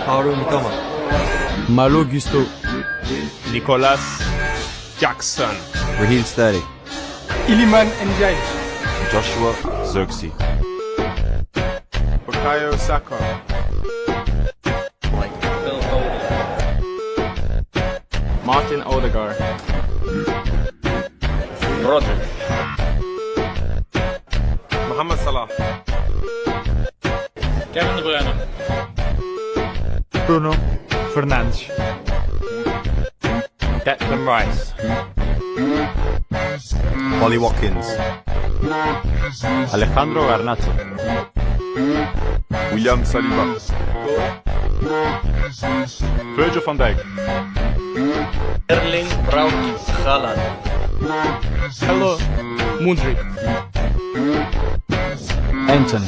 Paulo Mitoma. Malo Gusto. Nicolas Jackson. Raheem Sterling. Iliman Ndiaye. Joshua Zirkzee. Bukayo Saka. Phil Foden. Martin Odegaard. Rodri. Mohamed Salah. Kevin De Bruyne. Bruno Fernandes. Declan Rice. Ollie Watkins. Alejandro Garnacho. William Saliba. Virgil van Dijk. Erling Braut Haaland. Hello Mudryk. Anthony.